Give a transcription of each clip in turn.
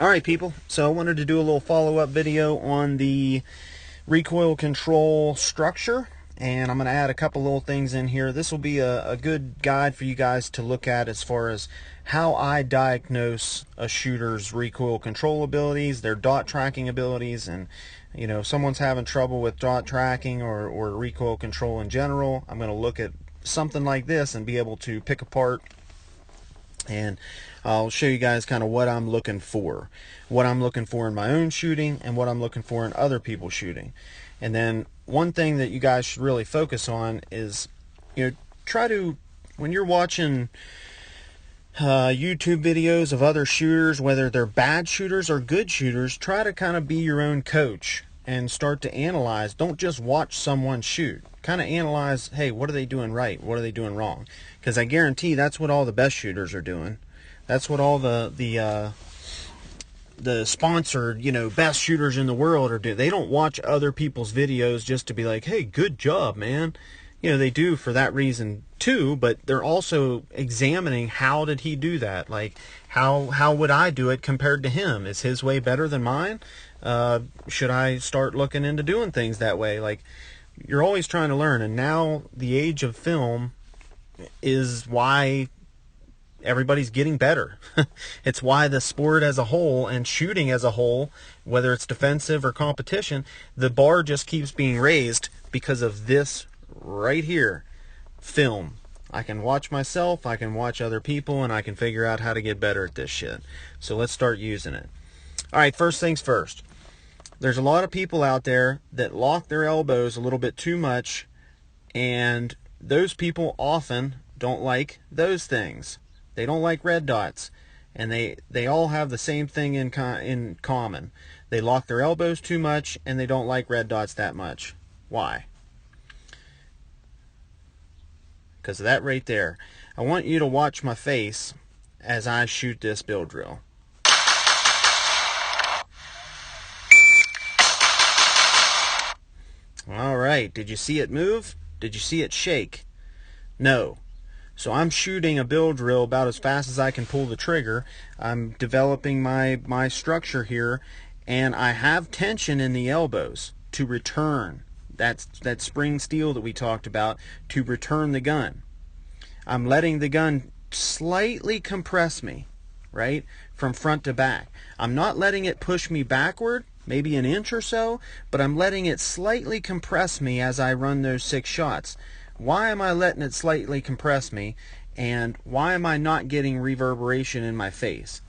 Alright people, so I wanted to do a little follow-up video on the recoil control structure, and I'm going to add a couple little things in here. This will be a good guide for you guys to look at as far as how I diagnose a shooter's recoil control abilities, their dot tracking abilities, and if someone's having trouble with dot tracking or recoil control in general, I'm going to look at something like this and be able to pick apart, and I'll show you guys kind of what I'm looking for. What I'm looking for in my own shooting and what I'm looking for in other people's shooting. And then one thing that you guys should really focus on is, try to, when you're watching YouTube videos of other shooters, whether they're bad shooters or good shooters, try to kind of be your own coach and start to analyze. Don't just watch someone shoot. Kind of analyze, hey, what are they doing right? What are they doing wrong? Because I guarantee that's what all the best shooters are doing. That's what all the sponsored, best shooters in the world are doing. They don't watch other people's videos just to be like, hey, good job, man. They do for that reason too, but they're also examining how did he do that? Like, how would I do it compared to him? Is his way better than mine? Should I start looking into doing things that way? Like, you're always trying to learn, and now the age of film is why everybody's getting better. It's why the sport as a whole and shooting as a whole, whether it's defensive or competition, the bar just keeps being raised because of this right here, film. I can watch myself, I can watch other people, and I can figure out how to get better at this shit. So let's start using it. Alright, first things first. There's a lot of people out there that lock their elbows a little bit too much, and those people often don't like those things. They don't like red dots, and they all have the same thing in common. They lock their elbows too much, and they don't like red dots that much. Why? Because of that right there. I want you to watch my face as I shoot this build drill. Alright, did you see it move? Did you see it shake? No. So I'm shooting a build drill about as fast as I can pull the trigger. I'm developing my structure here, and I have tension in the elbows to return. That's that spring steel that we talked about, to return the gun. I'm letting the gun slightly compress me, right, from front to back. I'm not letting it push me backward, maybe an inch or so, but I'm letting it slightly compress me as I run those 6 shots. Why am I letting it slightly compress me, and why am I not getting reverberation in my face?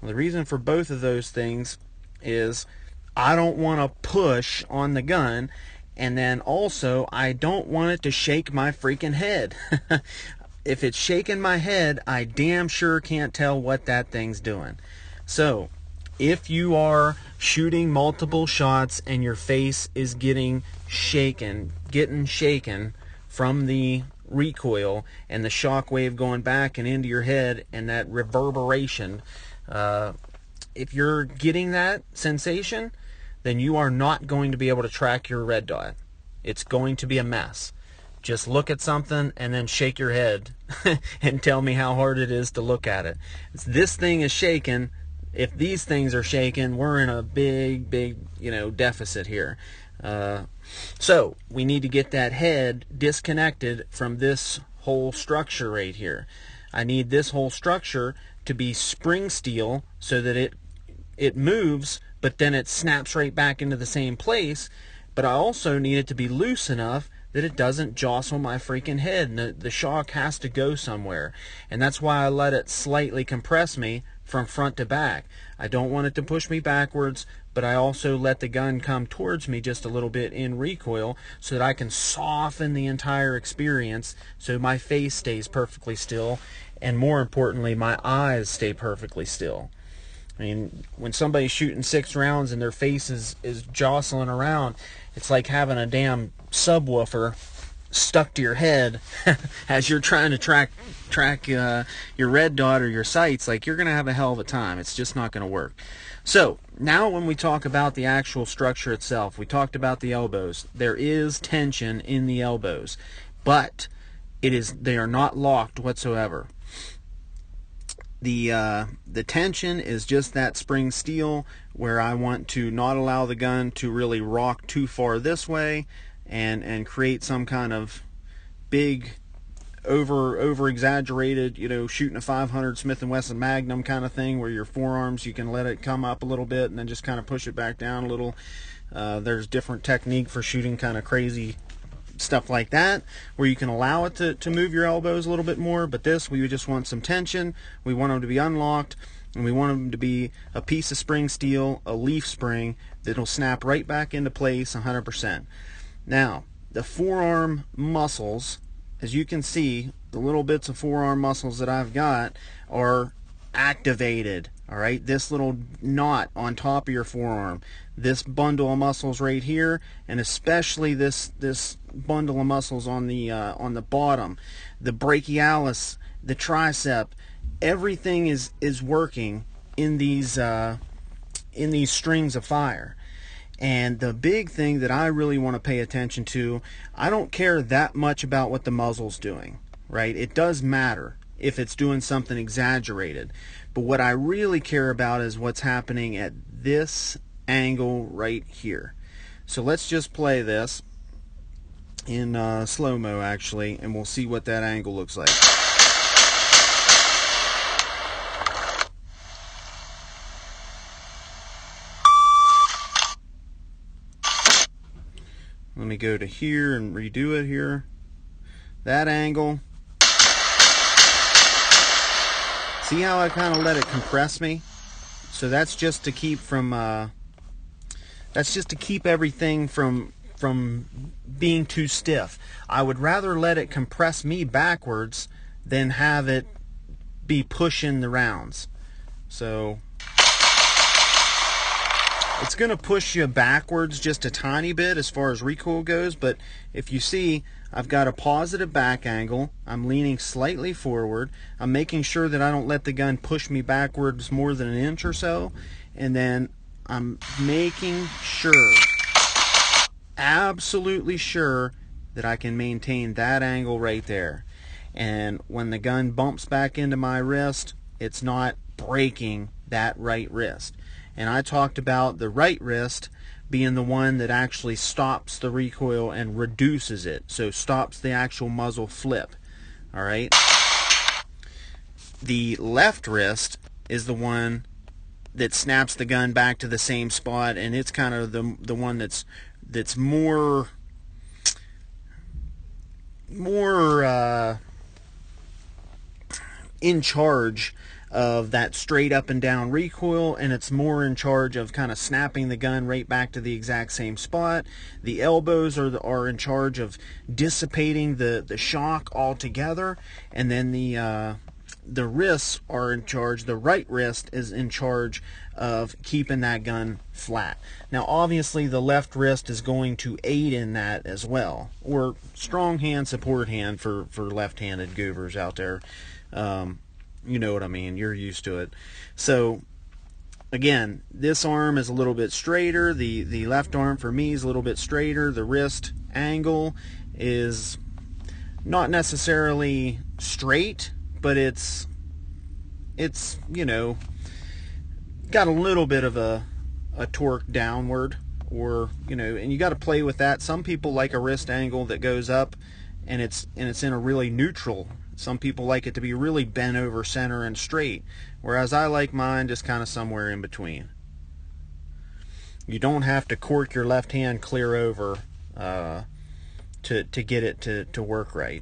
Well, the reason for both of those things is I don't want to push on the gun, and then also I don't want it to shake my freaking head. If it's shaking my head, I damn sure can't tell what that thing's doing. So if you are shooting multiple shots and your face is getting shaken from the recoil and the shock wave going back and into your head and that reverberation, if you're getting that sensation, then you are not going to be able to track your red dot. It's going to be a mess. Just look at something and then shake your head and tell me how hard it is to look at it. This thing is shaking. If these things are shaking, we're in a big deficit here. So we need to get that head disconnected from this whole structure right here. I need this whole structure to be spring steel so that it moves, but then it snaps right back into the same place. But I also need it to be loose enough that it doesn't jostle my freaking head, and the shock has to go somewhere. And that's why I let it slightly compress me from front to back. I don't want it to push me backwards, but I also let the gun come towards me just a little bit in recoil so that I can soften the entire experience so my face stays perfectly still, and more importantly, my eyes stay perfectly still. I mean, when somebody's shooting 6 rounds and their face is jostling around, it's like having a damn subwoofer stuck to your head as you're trying to track your red dot or your sights. Like, you're going to have a hell of a time. It's just not going to work. So now when we talk about the actual structure itself, we talked about the elbows. There is tension in the elbows, but they are not locked whatsoever. The tension is just that spring steel where I want to not allow the gun to really rock too far this way and create some kind of big over exaggerated, you know, shooting a 500 Smith & Wesson Magnum kind of thing, where your forearms, you can let it come up a little bit and then just kind of push it back down a little. There's different technique for shooting kind of crazy stuff like that, where you can allow it to move your elbows a little bit more. But this, we just want some tension. We want them to be unlocked, and we want them to be a piece of spring steel, a leaf spring that'll snap right back into place 100%. Now, the forearm muscles, as you can see, the little bits of forearm muscles that I've got are activated. All right, this little knot on top of your forearm, this bundle of muscles right here, and especially this bundle of muscles on the bottom, the brachialis, the tricep, everything is working in these strings of fire. And the big thing that I really want to pay attention to, I don't care that much about what the muzzle's doing, right? It does matter if it's doing something exaggerated. But what I really care about is what's happening at this angle right here. So let's just play this in slow-mo actually, and we'll see what that angle looks like. Let me go to here and redo it here. That angle. See how I kind of let it compress me? So that's just to keep from everything from being too stiff. I would rather let it compress me backwards than have it be pushing the rounds. So it's going to push you backwards just a tiny bit as far as recoil goes, but if you see, I've got a positive back angle. I'm leaning slightly forward. I'm making sure that I don't let the gun push me backwards more than an inch or so, and then I'm making sure, absolutely sure, that I can maintain that angle right there. And when the gun bumps back into my wrist, it's not breaking that right wrist. And I talked about the right wrist being the one that actually stops the recoil and reduces it, so stops the actual muzzle flip. All right. The left wrist is the one that snaps the gun back to the same spot, and it's kind of the one that's more in charge of that straight up and down recoil, and it's more in charge of kind of snapping the gun right back to the exact same spot. The elbows are in charge of dissipating the shock altogether, and then the wrists are in charge. The right wrist is in charge of keeping that gun flat. Now obviously the left wrist is going to aid in that as well, or strong hand, support hand for left-handed goobers out there. You know what I mean, you're used to it. So again, this arm is a little bit straighter, the left arm for me is a little bit straighter, the wrist angle is not necessarily straight, but it's you know, got a little bit of a torque downward, or you know, and you got to play with that. Some people like a wrist angle that goes up and it's in a really neutral. Some people like it to be really bent over center and straight, whereas I like mine just kind of somewhere in between. You don't have to cork your left hand clear over to get it to work right.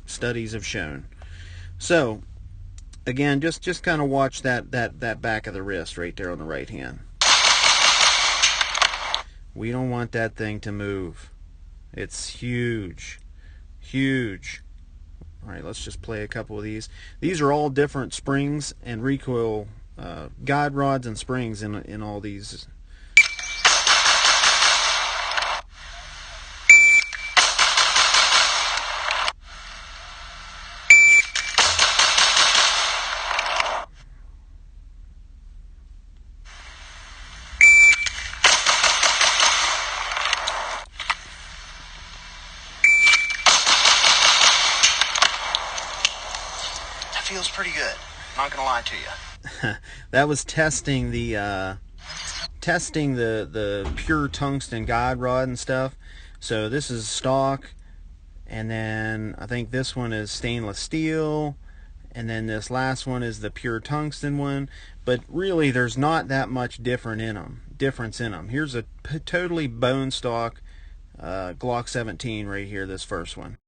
Studies have shown. So again, just kind of watch that back of the wrist right there on the right hand. We don't want that thing to move. It's huge, huge. All right, let's just play a couple of these. These are all different springs and recoil guide rods and springs in all these. Feels pretty good. not gonna lie to you. That was testing the pure tungsten guide rod and stuff. So this is stock, and then I think this one is stainless steel, and then this last one is the pure tungsten one. But really, there's not that much difference in them. Here's a totally bone stock Glock 17 right here, this first one.